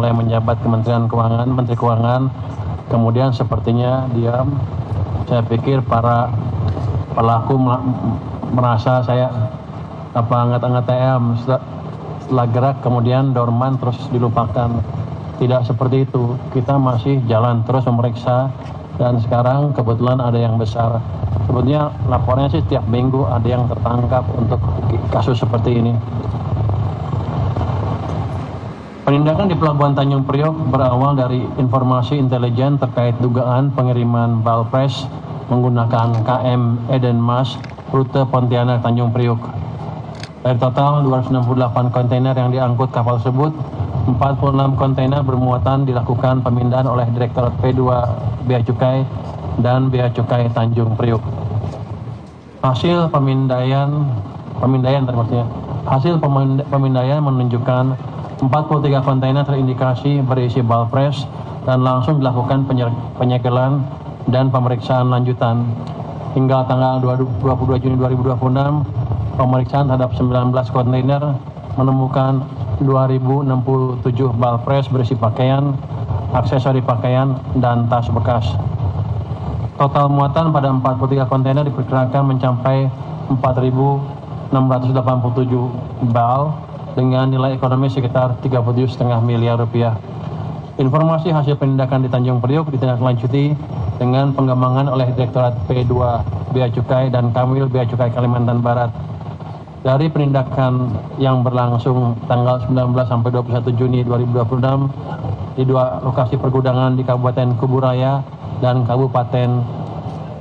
mulai menjabat Kementerian Keuangan, Menteri Keuangan, kemudian sepertinya diam. Saya pikir para pelaku merasa saya angkat-angkat TM, setelah gerak kemudian dorman terus dilupakan. Tidak seperti itu, kita masih jalan terus memeriksa, dan sekarang kebetulan ada yang besar. Sebetulnya laporannya sih tiap minggu ada yang tertangkap untuk kasus seperti ini. Penindakan di Pelabuhan Tanjung Priok berawal dari informasi intelijen terkait dugaan pengiriman balpres menggunakan KM Eden Mas rute Pontianak Tanjung Priok. Dari total 268 kontainer yang diangkut kapal tersebut, 46 kontainer bermuatan dilakukan pemindahan oleh Direktorat P2 Bea Cukai dan Bea Cukai Tanjung Priok. Hasil pemindaian menunjukkan 43 kontainer terindikasi berisi balpres dan langsung dilakukan penyegelan dan pemeriksaan lanjutan. Hingga tanggal 22 Juni 2026, pemeriksaan terhadap 19 kontainer menemukan 2067 balpres berisi pakaian, aksesori pakaian, dan tas bekas. Total muatan pada 43 kontainer diperkirakan mencapai 4.687 bal dengan nilai ekonomi sekitar 37,5 miliar rupiah. Informasi hasil penindakan di Tanjung Priok ditindaklanjuti dengan pengembangan oleh Direktorat P2 Bea Cukai dan Kanwil Bea Cukai Kalimantan Barat. Dari penindakan yang berlangsung tanggal 19 sampai 21 Juni 2026 di dua lokasi pergudangan di Kabupaten Kuburaya dan Kabupaten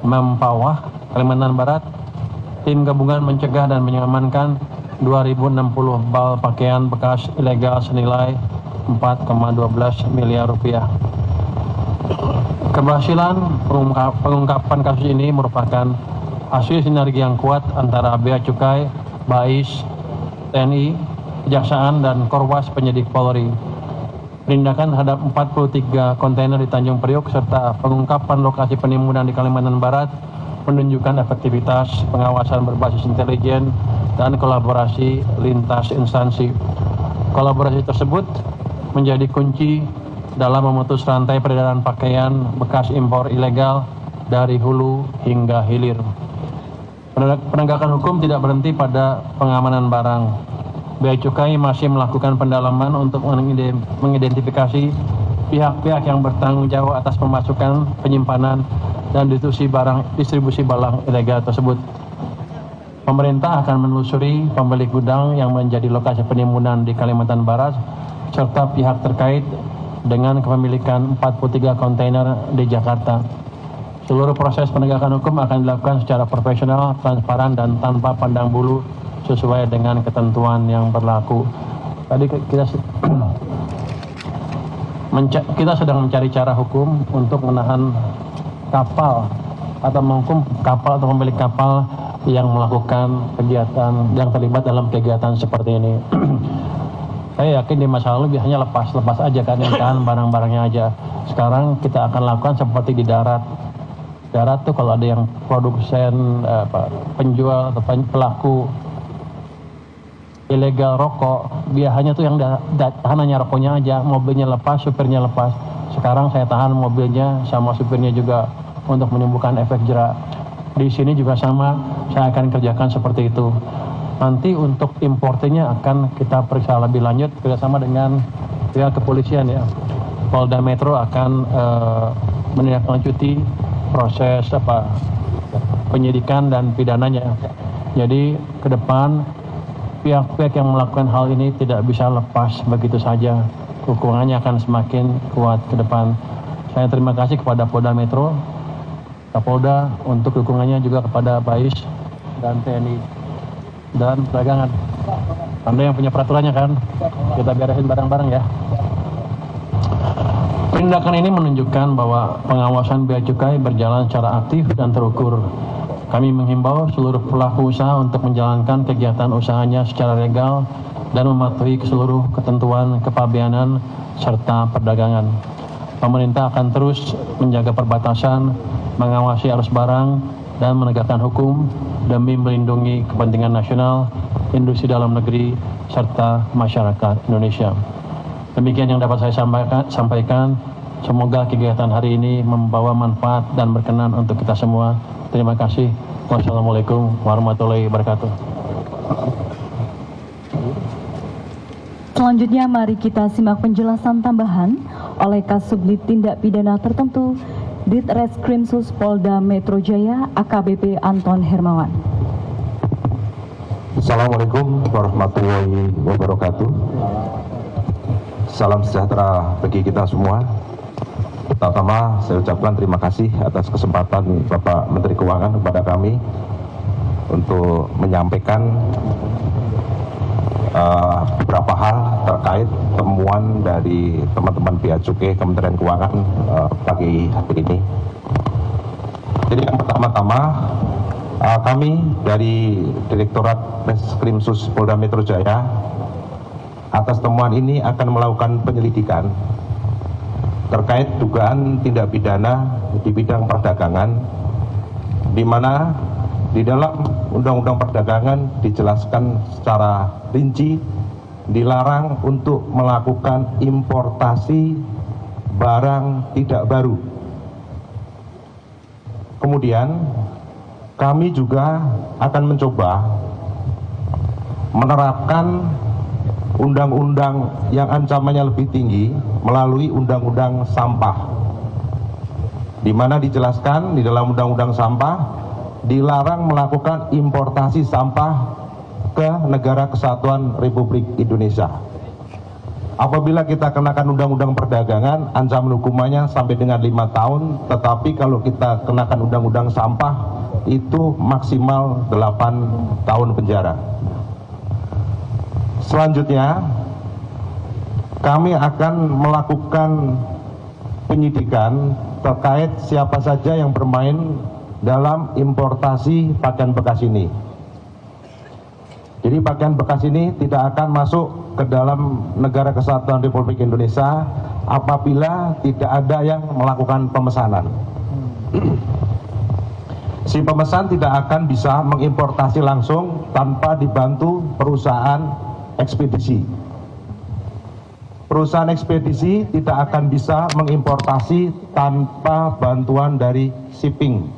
Mempawah, Kalimantan Barat, tim gabungan mencegah dan mengamankan 2060 bal pakaian bekas ilegal senilai 4,12 miliar rupiah. Keberhasilan pengungkapan kasus ini merupakan hasil sinergi yang kuat antara Bea Cukai, BAIS, TNI, Kejaksaan, dan Korwas Penyidik Polri. Penindakan terhadap 43 kontainer di Tanjung Priok serta pengungkapan lokasi penimbunan di Kalimantan Barat menunjukkan efektivitas pengawasan berbasis intelijen dan kolaborasi lintas instansi. Kolaborasi tersebut menjadi kunci dalam memutus rantai peredaran pakaian bekas impor ilegal dari hulu hingga hilir. Penegakan hukum tidak berhenti pada pengamanan barang. Bea Cukai masih melakukan pendalaman untuk mengidentifikasi pihak-pihak yang bertanggung jawab atas pemasukan, penyimpanan, dan distribusi barang ilegal tersebut. Pemerintah akan menelusuri pemilik gudang yang menjadi lokasi penimbunan di Kalimantan Barat serta pihak terkait dengan kepemilikan 43 kontainer di Jakarta. Seluruh proses penegakan hukum akan dilakukan secara profesional, transparan, dan tanpa pandang bulu sesuai dengan ketentuan yang berlaku. Tadi kita sedang mencari cara hukum untuk menahan kapal atau menghukum kapal atau pemilik kapal yang melakukan kegiatan yang terlibat dalam kegiatan seperti ini. Saya yakin di masa lalu biasanya lepas aja kan, yang tahan barang-barangnya aja. Sekarang kita akan lakukan seperti di darat. Darat tuh kalau ada yang produsen, penjual atau pelaku ilegal rokok, biasanya tuh yang tahan hanya rokoknya aja, mobilnya lepas, supirnya lepas. Sekarang saya tahan mobilnya sama supirnya juga untuk menimbulkan efek jerak. Di sini juga sama, saya akan kerjakan seperti itu. Nanti untuk importernya akan kita periksa lebih lanjut bersama dengan pihak kepolisian ya. Polda Metro akan menindaklanjuti proses penyidikan dan pidananya. Jadi ke depan pihak-pihak yang melakukan hal ini tidak bisa lepas begitu saja. Hukumannya akan semakin kuat ke depan. Saya terima kasih kepada Polda Metro, Kapolda untuk dukungannya, juga kepada BAIS dan TNI dan perdagangan. Anda yang punya peraturannya kan, kita beresin bareng-bareng ya. Tindakan ini menunjukkan bahwa pengawasan Bea Cukai berjalan secara aktif dan terukur. Kami menghimbau seluruh pelaku usaha untuk menjalankan kegiatan usahanya secara legal dan mematuhi seluruh ketentuan kepabeanan serta perdagangan. Pemerintah akan terus menjaga perbatasan, mengawasi arus barang, dan menegakkan hukum demi melindungi kepentingan nasional, industri dalam negeri, serta masyarakat Indonesia. Demikian yang dapat saya sampaikan. Semoga kegiatan hari ini membawa manfaat dan berkenan untuk kita semua. Terima kasih. Wassalamualaikum warahmatullahi wabarakatuh. Selanjutnya mari kita simak penjelasan tambahan oleh Kasubdit Tindak Pidana Tertentu Ditreskrimsus Polda Metro Jaya AKBP Anton Hermawan. Assalamualaikum warahmatullahi wabarakatuh. Salam sejahtera bagi kita semua. Pertama, saya ucapkan terima kasih atas kesempatan Bapak Menteri Keuangan kepada kami untuk menyampaikan beberapa hal terkait temuan dari teman-teman Bea Cukai Kementerian Keuangan pagi hari ini. Jadi yang pertama-tama, kami dari Direktorat Reskrimsus Polda Metro Jaya atas temuan ini akan melakukan penyelidikan terkait dugaan tindak pidana di bidang perdagangan, di mana di dalam Undang-Undang Perdagangan dijelaskan secara rinci dilarang untuk melakukan importasi barang tidak baru. Kemudian kami juga akan mencoba menerapkan undang-undang yang ancamannya lebih tinggi melalui undang-undang sampah, di mana dijelaskan di dalam undang-undang sampah dilarang melakukan importasi sampah ke negara kesatuan Republik Indonesia. Apabila kita kenakan undang-undang perdagangan, ancaman hukumannya sampai dengan 5 tahun, tetapi kalau kita kenakan undang-undang sampah itu maksimal 8 tahun penjara. Selanjutnya, kami akan melakukan penyidikan terkait siapa saja yang bermain dalam importasi pakaian bekas ini. Jadi pakaian bekas ini tidak akan masuk ke dalam negara kesatuan Republik Indonesia apabila tidak ada yang melakukan pemesanan. Si pemesan tidak akan bisa mengimportasi langsung tanpa dibantu perusahaan ekspedisi. Perusahaan ekspedisi tidak akan bisa mengimportasi tanpa bantuan dari shipping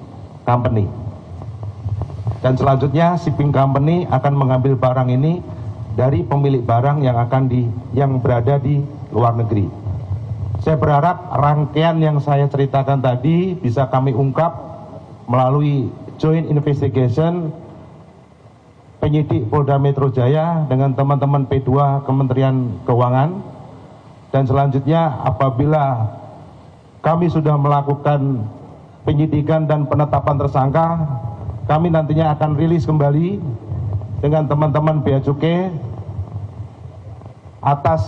company. Dan selanjutnya shipping company akan mengambil barang ini dari pemilik barang yang berada di luar negeri. Saya berharap rangkaian yang saya ceritakan tadi bisa kami ungkap melalui joint investigation penyidik Polda Metro Jaya dengan teman-teman P2 Kementerian Keuangan. Dan selanjutnya apabila kami sudah melakukan penyidikan dan penetapan tersangka, kami nantinya akan rilis kembali dengan teman-teman Bea Cukai atas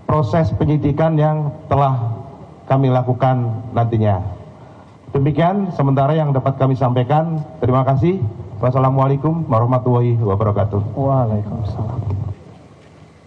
proses penyidikan yang telah kami lakukan nantinya. Demikian sementara yang dapat kami sampaikan. Terima kasih. Wassalamualaikum warahmatullahi wabarakatuh. Waalaikumsalam.